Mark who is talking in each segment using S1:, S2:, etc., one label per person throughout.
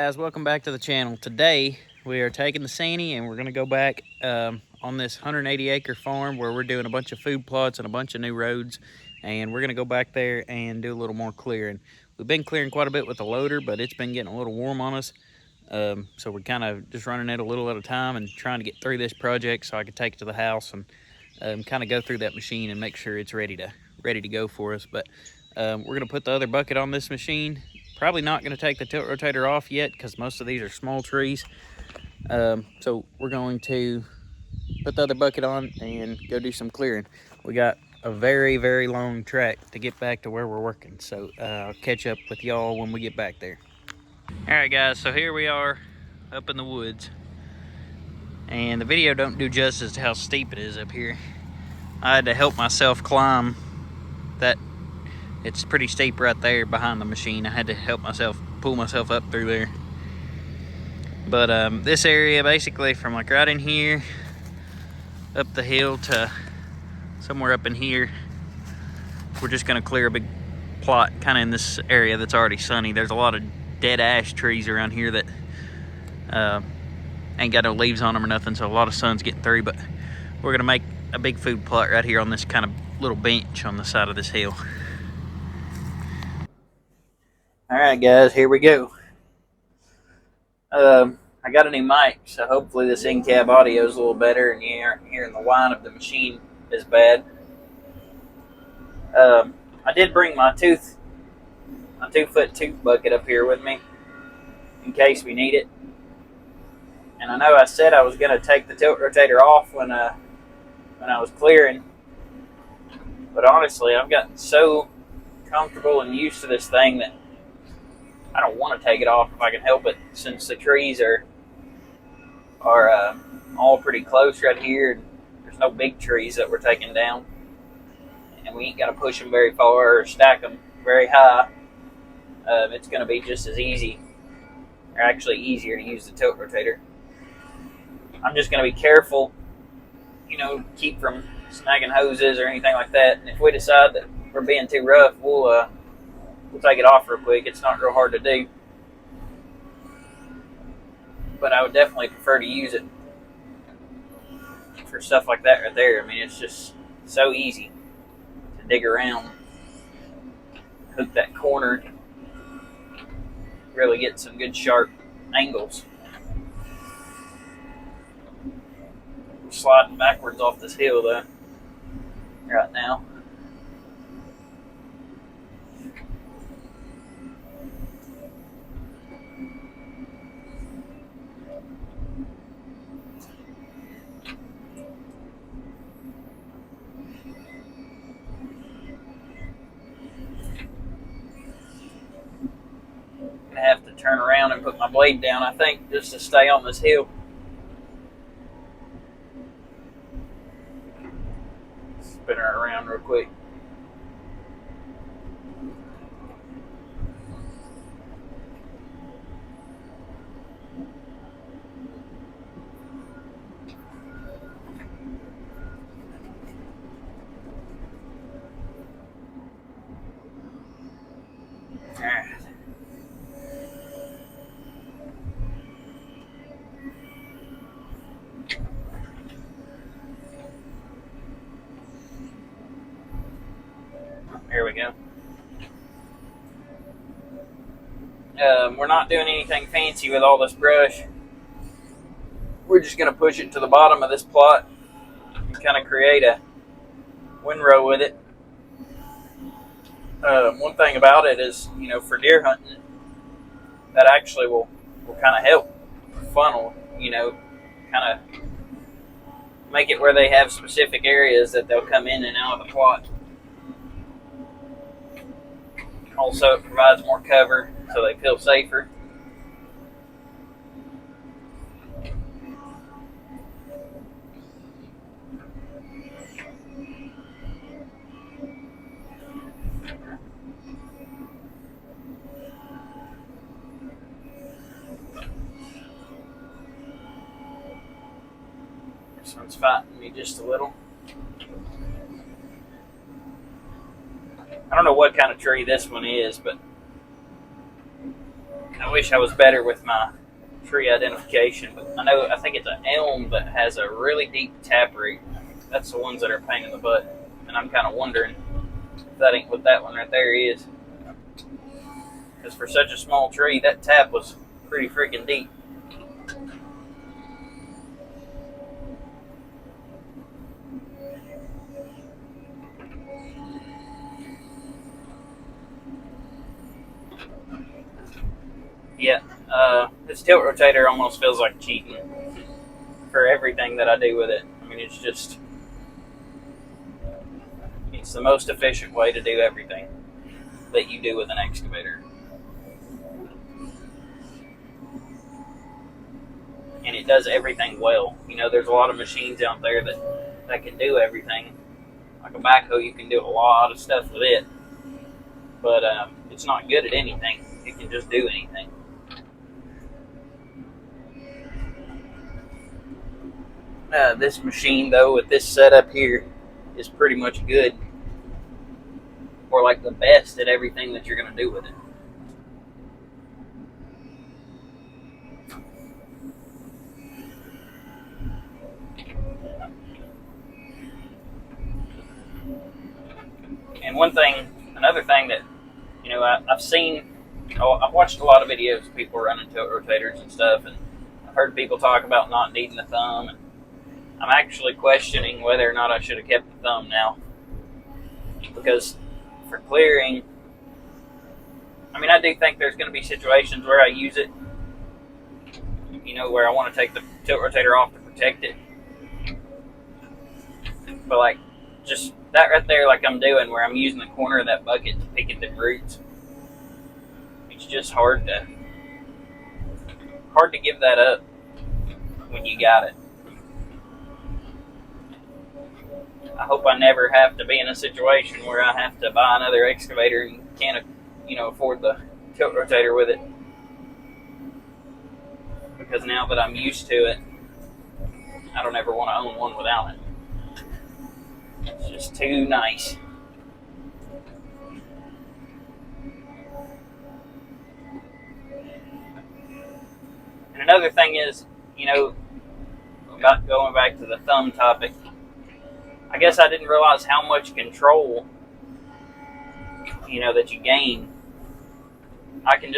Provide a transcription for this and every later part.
S1: Guys, welcome back to the channel. Today we are taking the SANY and we're going to go back on this 180-acre farm where we're doing a bunch of food plots and a bunch of new roads, and we're going to go back there and do a little more clearing. We've been clearing quite a bit with the loader, but it's been getting a little warm on us, so we're kind of just running it a little at a time and trying to get through this project so I can take it to the house and kind of go through that machine and make sure it's ready to go for us. But we're going to put the other bucket on this machine. Probably not going to take the tilt rotator off yet because most of these are small trees. So we're going to put the other bucket on and go do some clearing. We got a very, very long track to get back to where we're working. So I'll catch up with y'all when we get back there. All right, guys, so here we are up in the woods. And the video don't do justice to how steep it is up here. I had to help myself climb that. It's pretty steep right there behind the machine. I had to help myself, pull myself up through there. But this area, basically from like right in here, up the hill to somewhere up in here, we're just gonna clear a big plot kind of in this area that's already sunny. There's a lot of dead ash trees around here that ain't got no leaves on them or nothing, so a lot of sun's getting through, but we're gonna make a big food plot right here on this kind of little bench on the side of this hill. All right, guys, here we go. I got a new mic, so hopefully this in-cab audio is a little better and you aren't hearing the whine of the machine as bad. I did bring my 2-foot tooth bucket up here with me in case we need it. And I know I said I was going to take the tilt rotator off when I was clearing, but honestly, I've gotten so comfortable and used to this thing that I don't want to take it off if I can help it, since the trees are all pretty close right here. And there's no big trees that we're taking down, and we ain't got to push them very far or stack them very high. It's going to be just as easy, or actually easier, to use the tilt rotator. I'm just going to be careful, keep from snagging hoses or anything like that. And if we decide that we're being too rough, we'll take it off real quick. It's not real hard to do, but I would definitely prefer to use it for stuff like that right there. I mean, it's just so easy to dig around, hook that corner, really get some good sharp angles. We're sliding backwards off this hill though right now. Have to turn around and put my blade down, I think, just to stay on this hill. Spin her around real quick. Alright. There we go. We're not doing anything fancy with all this brush. We're just going to push it to the bottom of this plot and kind of create a windrow with it. One thing about it is, for deer hunting, that actually will kind of help funnel, kind of make it where they have specific areas that they'll come in and out of the plot. Also, it provides more cover so they feel safer. This one's fighting me just a little. I don't know what kind of tree this one is, but I wish I was better with my tree identification, but I think it's an elm that has a really deep taproot. That's the ones that are a pain in the butt, and I'm kind of wondering if that ain't what that one right there is. Because for such a small tree, that tap was pretty freaking deep. Yeah, this tilt rotator almost feels like cheating for everything that I do with it. I mean, it's the most efficient way to do everything that you do with an excavator. And it does everything well. You know, there's a lot of machines out there that can do everything. Like a backhoe, you can do a lot of stuff with it. But it's not good at anything. It can just do anything. This machine, though, with this setup here, is pretty much good, or like the best at everything that you're going to do with it. And another thing that, you know, I've watched a lot of videos of people running tilt rotators and stuff, and I've heard people talk about not needing the thumb, and I'm actually questioning whether or not I should have kept the thumb now. Because for clearing, I mean, I do think there's going to be situations where I use it, you know, where I want to take the tilt rotator off to protect it. But like, just that right there, like I'm doing, where I'm using the corner of that bucket to pick at the roots, it's just hard to give that up when you got it. I hope I never have to be in a situation where I have to buy another excavator and can't, you know, afford the tilt rotator with it. Because now that I'm used to it, I don't ever want to own one without it. It's just too nice. And another thing is, you know, about going back to the thumb topic, I guess I didn't realize how much control, you know, that you gain. I can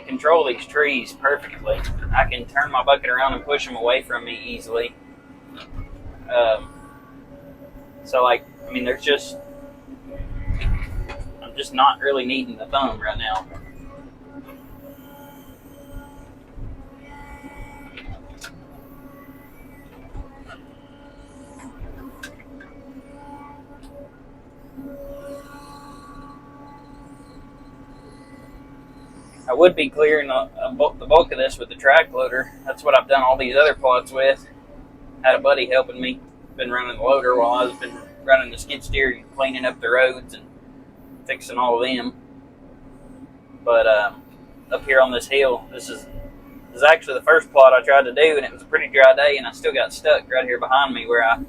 S1: control these trees perfectly. I can turn my bucket around and push them away from me easily. So like, I mean, I'm just not really needing the thumb right now. I would be clearing the bulk of this with the track loader. That's what I've done all these other plots with. Had a buddy helping me. Been running the loader while I've been running the skid steer and cleaning up the roads and fixing all of them. But up here on this hill, this is actually the first plot I tried to do, and it was a pretty dry day, and I still got stuck right here behind me where I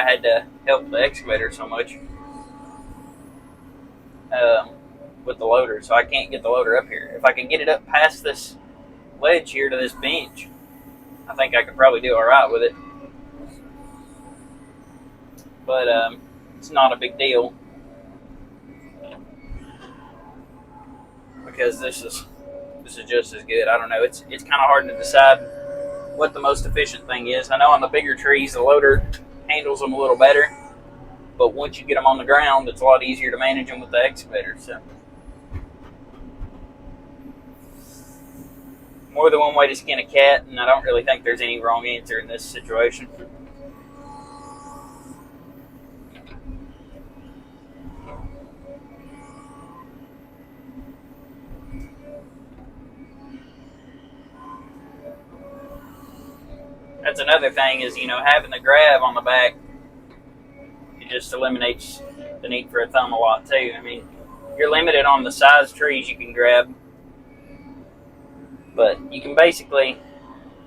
S1: had to help the excavator so much with the loader, so I can't get the loader up here. If I could get it up past this ledge here to this bench, I think I could probably do all right with it. But it's not a big deal because this is just as good. I don't know. It's kind of hard to decide what the most efficient thing is. I know on the bigger trees, the loader handles them a little better, but once you get them on the ground, it's a lot easier to manage them with the excavator. So, more than one way to skin a cat, and I don't really think there's any wrong answer in this situation. That's another thing is, you know, having the grab on the back, it just eliminates the need for a thumb a lot too. I mean, you're limited on the size trees you can grab, but you can basically,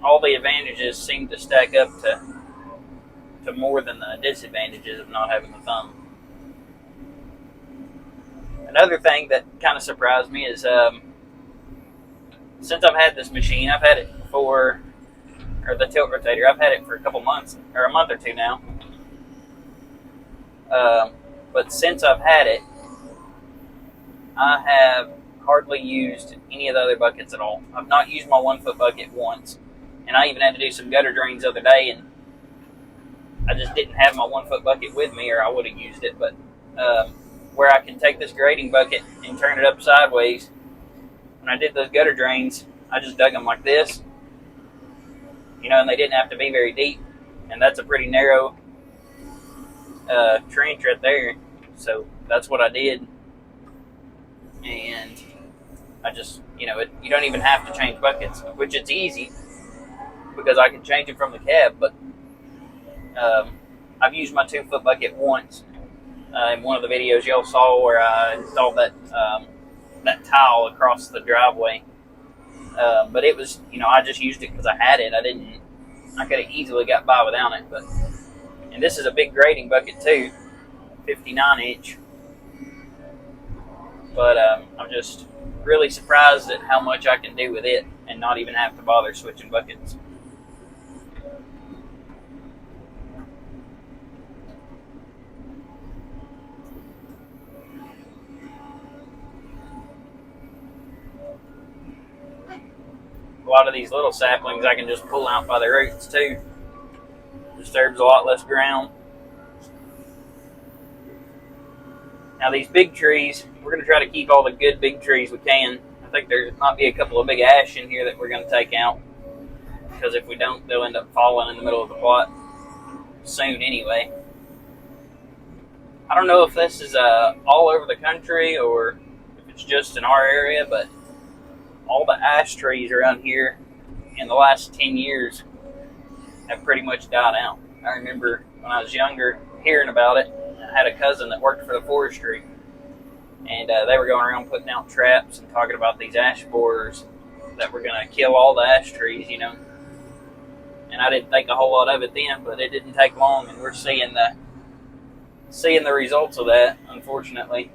S1: all the advantages seem to stack up to more than the disadvantages of not having the thumb. Another thing that kind of surprised me is since I've had this machine, I've had it for, or the tilt rotator, I've had it for a couple months, or a month or two now. But since I've had it, I have hardly used any of the other buckets at all. I've not used my 1 foot bucket once, and I even had to do some gutter drains the other day, and I just didn't have my 1 foot bucket with me, or I would have used it. But where I can take this grading bucket and turn it up sideways, when I did those gutter drains, I just dug them like this, and they didn't have to be very deep, and that's a pretty narrow trench right there. So that's what I did, and I just, you don't even have to change buckets, which it's easy because I can change it from the cab. But I've used my 2 foot bucket once in one of the videos y'all saw where I installed that tile across the driveway. But it was, I just used it because I had it. I could have easily got by without it. And this is a big grading bucket too, 59-inch. But I'm just really surprised at how much I can do with it and not even have to bother switching buckets. A lot of these little saplings I can just pull out by the roots too. Disturbs a lot less ground. Now these big trees, we're going to try to keep all the good big trees we can. I think there might be a couple of big ash in here that we're going to take out, because if we don't, they'll end up falling in the middle of the plot soon anyway. I don't know if this is all over the country or if it's just in our area, but all the ash trees around here in the last 10 years have pretty much died out. I remember when I was younger hearing about it. I had a cousin that worked for the forestry, and they were going around putting out traps and talking about these ash borers that were going to kill all the ash trees, And I didn't think a whole lot of it then, but it didn't take long, and we're seeing the results of that, unfortunately.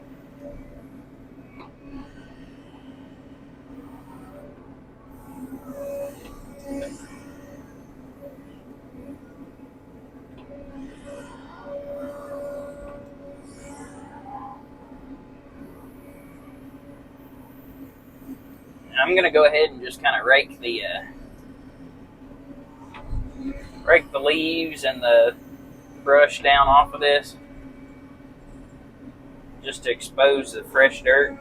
S1: I'm going to go ahead and just kind of rake the leaves and the brush down off of this, just to expose the fresh dirt.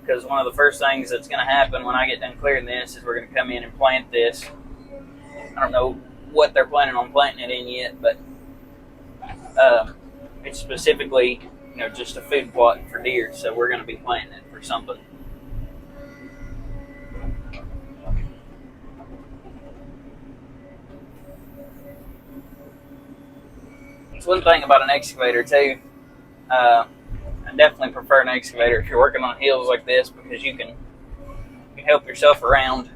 S1: Because one of the first things that's going to happen when I get done clearing this is we're going to come in and plant this. I don't know what they're planning on planting it in yet, but it's specifically, just a food plot for deer, so we're going to be planting it for something. It's one thing about an excavator too. I definitely prefer an excavator if you're working on hills like this, because you can help yourself around.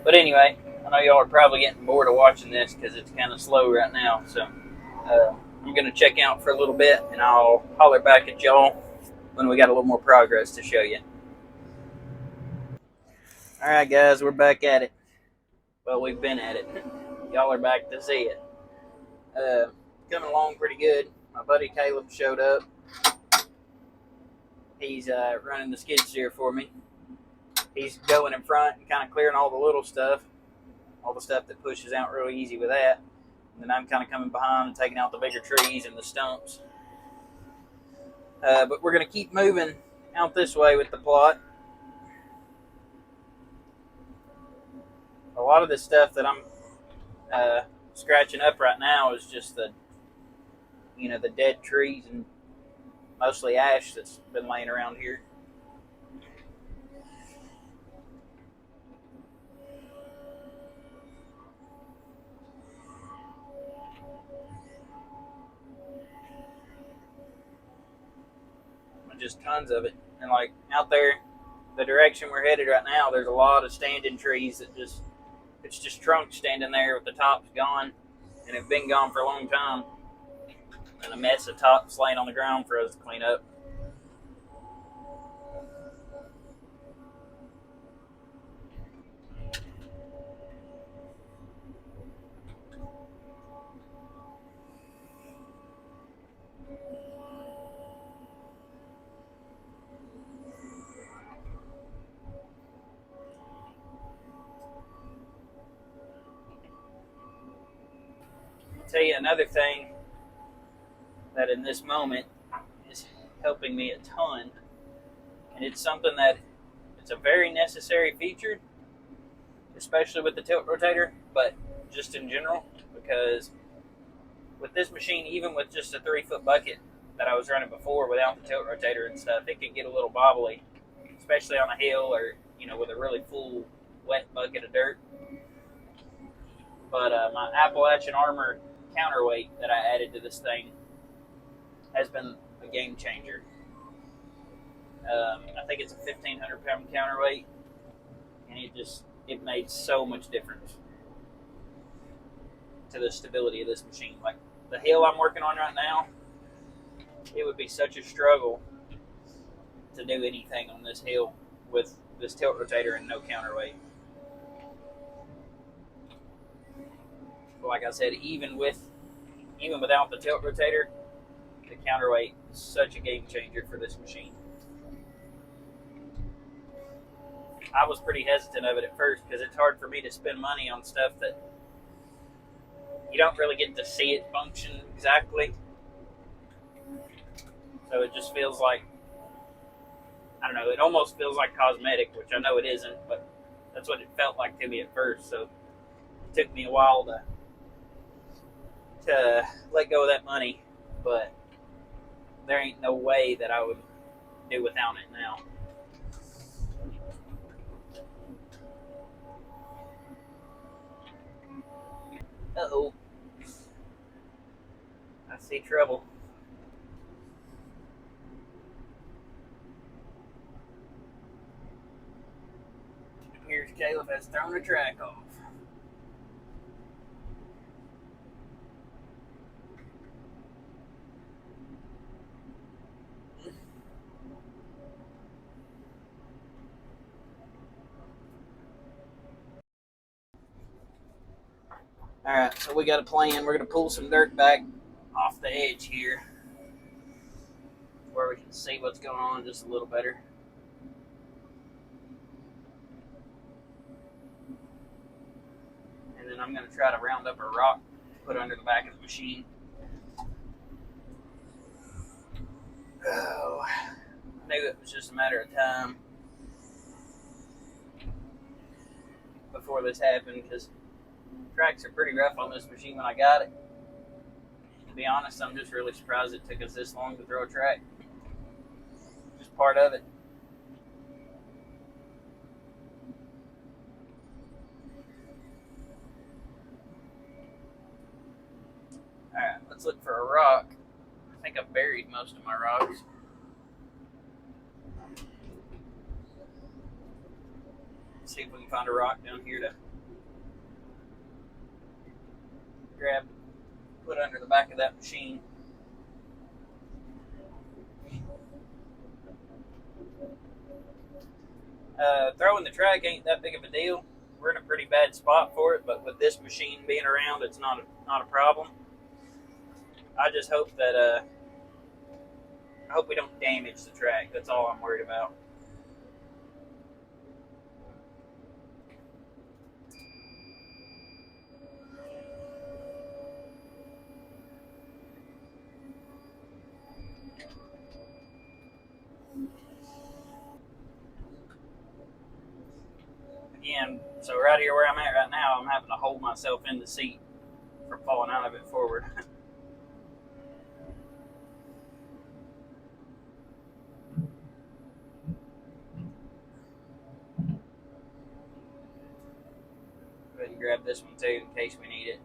S1: But anyway, I know y'all are probably getting bored of watching this because it's kind of slow right now, so I'm going to check out for a little bit, and I'll holler back at y'all when we got a little more progress to show you. Alright guys, we're back at it. Well, we've been at it. Y'all are back to see it. Coming along pretty good. My buddy Caleb showed up. He's running the skid steer for me. He's going in front and kind of clearing all the little stuff, all the stuff that pushes out real easy with that. And then I'm kind of coming behind and taking out the bigger trees and the stumps. But we're going to keep moving out this way with the plot. A lot of this stuff that I'm scratching up right now is just the dead trees and mostly ash that's been laying around here. just tons of it. And like out there, the direction we're headed right now, there's a lot of standing trees that it's just trunks standing there with the tops gone, and have been gone for a long time, and a mess of tops laying on the ground for us to clean up. I'll tell you another thing that in this moment is helping me a ton, and it's something that it's a very necessary feature, especially with the tilt rotator, but just in general, because with this machine, even with just a 3-foot bucket that I was running before without the tilt rotator and stuff, it can get a little wobbly, especially on a hill or with a really full wet bucket of dirt. But my Appalachian Armor counterweight that I added to this thing has been a game changer. I think it's a 1,500-pound counterweight, and it made so much difference to the stability of this machine. Like the hill I'm working on right now, it would be such a struggle to do anything on this hill with this tilt rotator and no counterweight. But like I said, even without the tilt rotator, the counterweight is such a game changer for this machine. I was pretty hesitant of it at first because it's hard for me to spend money on stuff that you don't really get to see it function exactly. So it just feels like, I don't know, it almost feels like cosmetic, which I know it isn't, but that's what it felt like to me at first. So it took me a while to let go of that money, but there ain't no way that I would do without it now. Uh-oh. I see trouble. Here's Caleb has thrown the track off. Alright, so we got a plan. We're going to pull some dirt back off the edge here where we can see what's going on just a little better. And then I'm going to try to round up a rock to put under the back of the machine. Oh, I knew it was just a matter of time before this happened, because tracks are pretty rough on this machine when I got it. To be honest, I'm just really surprised it took us this long to throw a track. Just part of it. Alright, let's look for a rock. I think I've buried most of my rocks. Let's see if we can find a rock down here to grab, put under the back of that machine. Throwing the track ain't that big of a deal. We're in a pretty bad spot for it, but with this machine being around, it's not a problem. I just hope that I hope we don't damage the track. That's all I'm worried about. Again, so right here where I'm at right now, I'm having to hold myself in the seat from falling out of it forward. Go ahead and grab this one too in case we need it.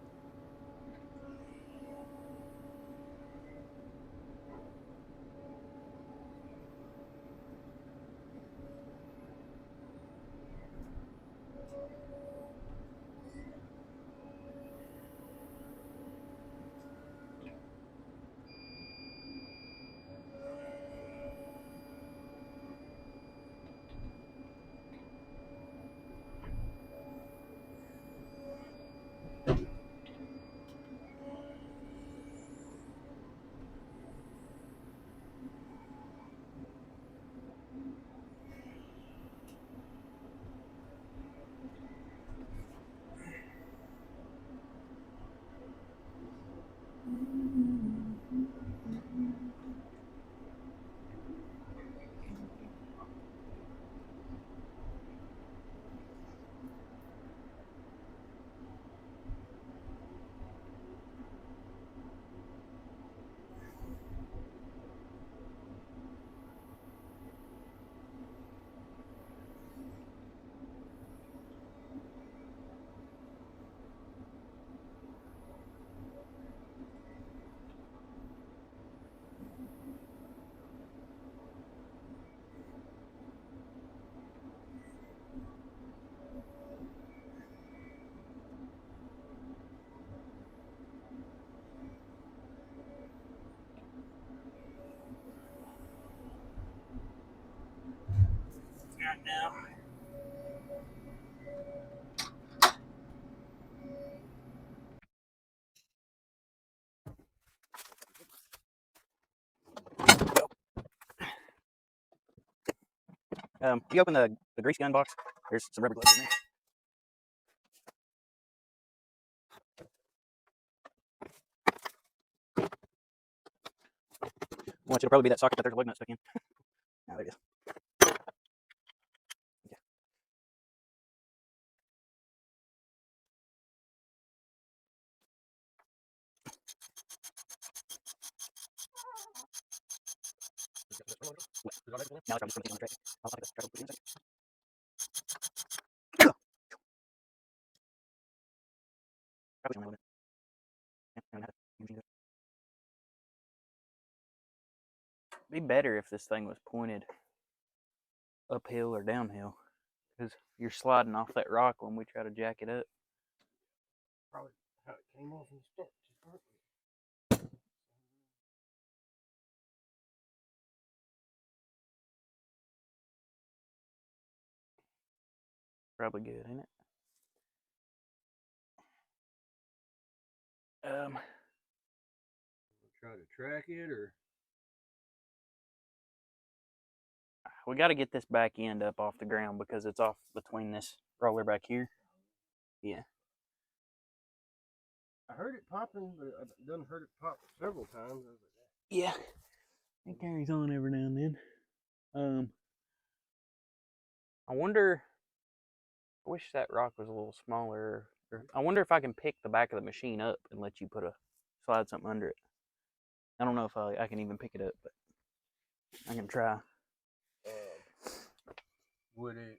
S1: right now. You open the grease gun box. There's some rubber gloves in there. I want you to probably be that socket that there's a lug nut stuck in. Oh, there it is. Okay. Now I'm just going to get on the track. I'll try to put it in a second. Probably only a little bit. Yeah, it'd be better if this thing was pointed uphill or downhill, because you're sliding off that rock when we try to jack it up.
S2: Probably how it came off and stuck.
S1: Probably good, ain't it?
S2: Try to track it, or
S1: we got to get this back end up off the ground because it's off between this roller back here. Yeah.
S2: I heard it popping, but I done heard it pop several times.
S1: Yeah. It carries on every now and then. I wonder. I wish that rock was a little smaller. I wonder if I can pick the back of the machine up and let you slide something under it. I don't know if I can even pick it up, but I can try.
S2: Would it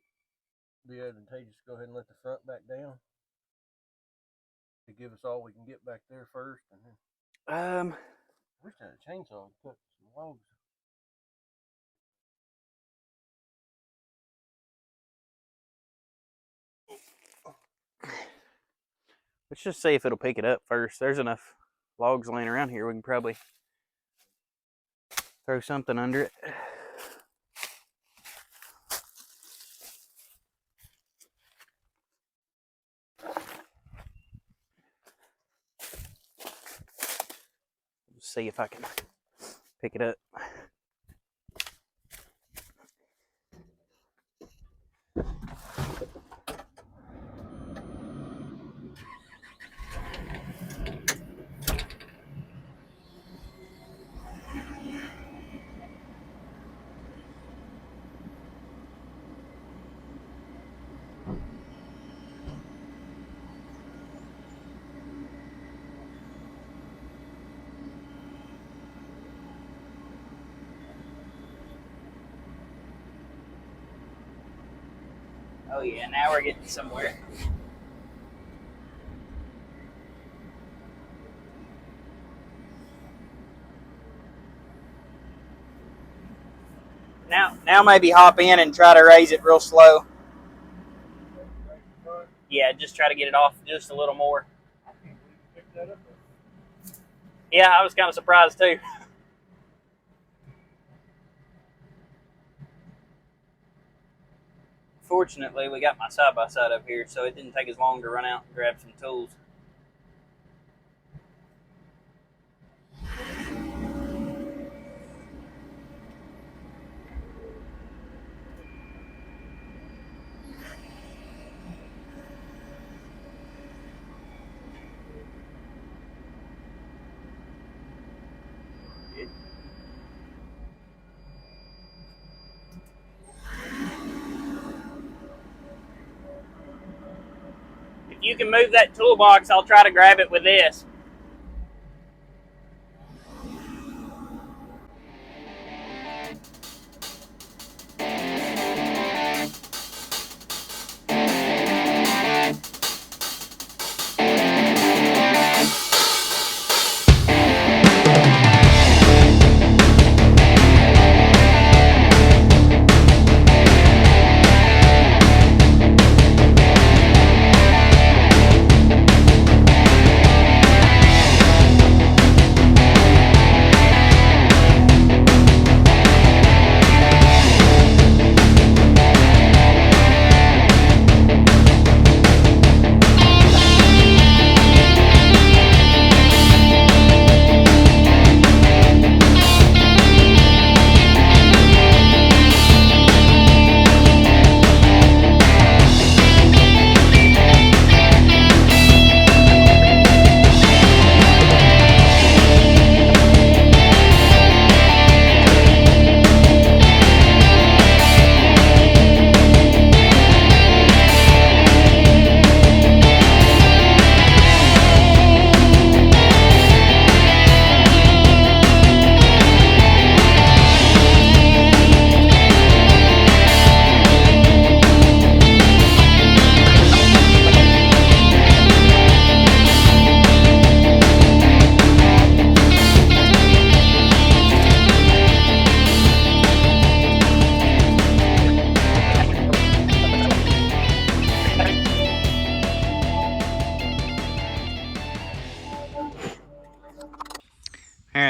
S2: be advantageous to go ahead and let the front back down to give us all we can get back there first, and then? I wish I had a chainsaw to cut some logs.
S1: Let's just see if it'll pick it up first. There's enough logs laying around here. We can probably throw something under it. See if I can pick it up. Oh yeah, now we're getting somewhere. Now maybe hop in and try to raise it real slow. Yeah, just try to get it off just a little more. Yeah, I was kind of surprised too. Fortunately, we got my side-by-side up here, so it didn't take as long to run out and grab some tools. If you can move that toolbox, I'll try to grab it with this.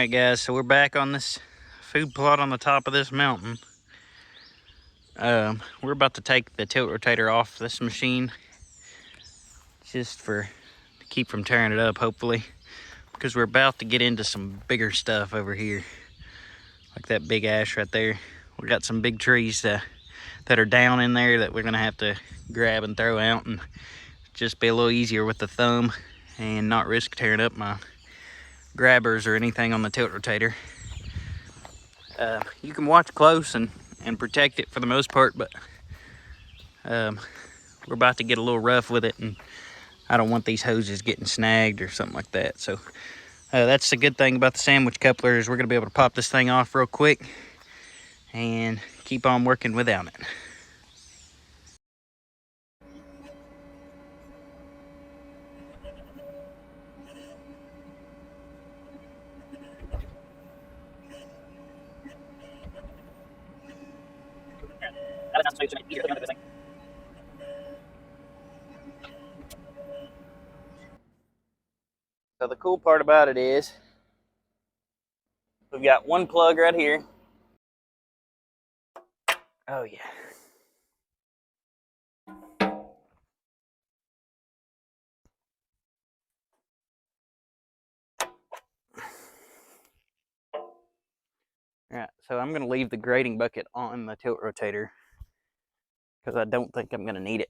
S1: Alright guys, so we're back on this food plot on the top of this mountain. We're about to take the tilt rotator off this machine just to keep from tearing it up, hopefully, because we're about to get into some bigger stuff over here, like that big ash right there. We got some big trees that are down in there that we're gonna have to grab and throw out, and just be a little easier with the thumb and not risk tearing up my grabbers or anything on the tilt rotator. You can watch close and protect it for the most part, but we're about to get a little rough with it, and I don't want these hoses getting snagged or something like that. So that's the good thing about the sandwich coupler, is we're gonna be able to pop this thing off real quick and keep on working without it. So the cool part about it is we've got one plug right here. Oh yeah. All right, so I'm gonna leave the grading bucket on the tilt rotator because I don't think I'm gonna need it.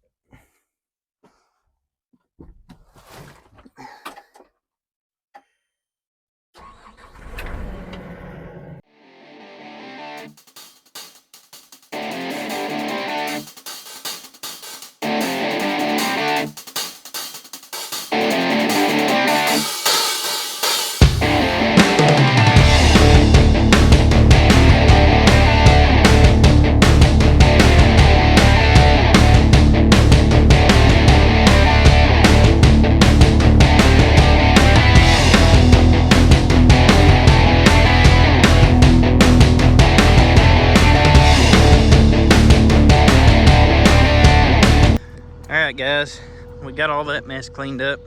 S1: Alright guys, we got all that mess cleaned up.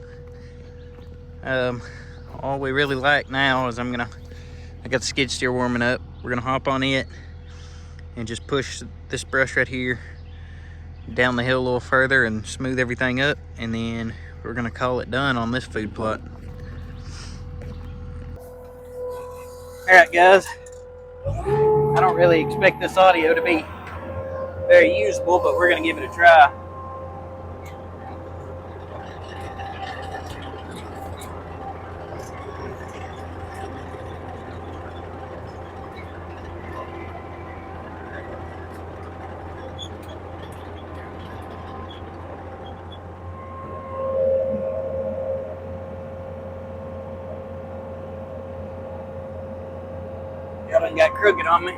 S1: All we really like now is I got the skid steer warming up. We're gonna hop on it and just push this brush right here down the hill a little further and smooth everything up, and then we're gonna call it done on this food plot. Alright guys, I don't really expect this audio to be very usable, but we're gonna give it a try. Y'all done got crooked on me.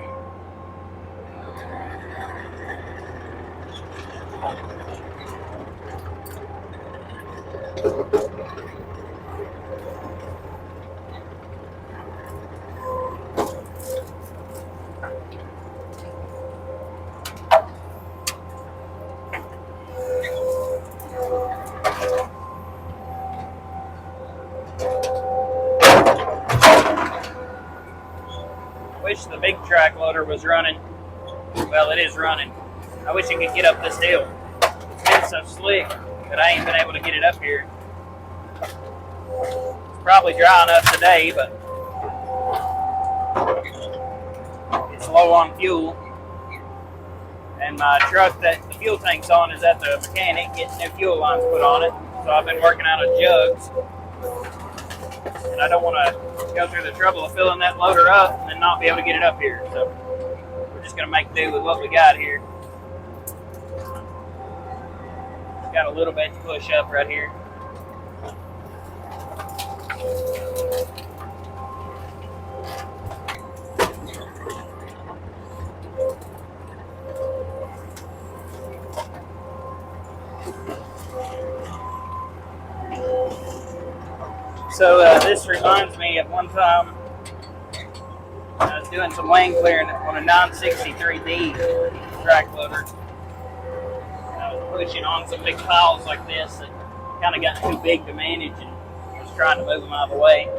S1: Wish the big track loader was running. Well, it is running. I wish it could get up this hill. It's been so slick that I ain't been able to get it up here. It's probably dry enough today, but it's low on fuel. And my truck that the fuel tank's on is at the mechanic getting new fuel lines put on it. So I've been working out of jugs. And I don't want to go through the trouble of filling that loader up and then not be able to get it up here. So we're just going to make do with what we got here. Got a little bit to push up right here. So this reminds me of one time I was doing some lane clearing on a 963D track loader. I was pushing on some big piles like this that kind of got too big to manage, and I was trying to move them out of the way.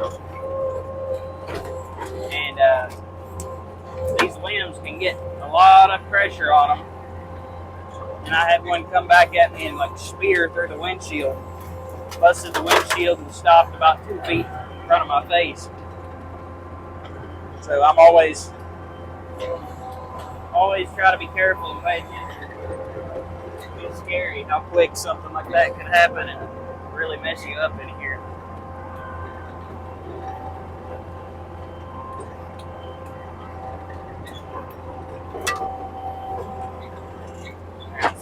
S1: and these limbs can get a lot of pressure on them. And I had one come back at me and like spear through the windshield. Busted the windshield and stopped about 2 feet in front of my face. So I'm always try to be careful and pay attention. It's scary how quick something like that can happen and really mess you up in here.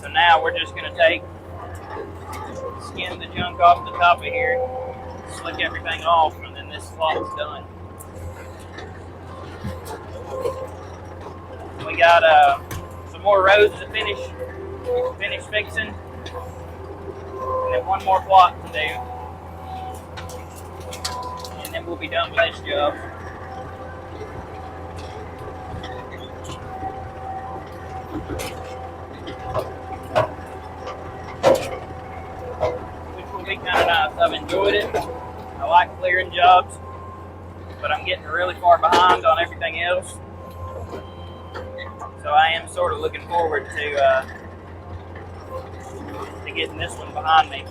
S1: So now we're just going to skin the junk off the top of here, slick everything off, and then this slot's done. We got some more rows to finish fixing, and then one more plot to do, and then we'll be done with this job. Which will be kind of nice. I've enjoyed it. I like clearing jobs, but I'm getting really far behind on everything else. So I am sort of looking forward to getting this one behind me.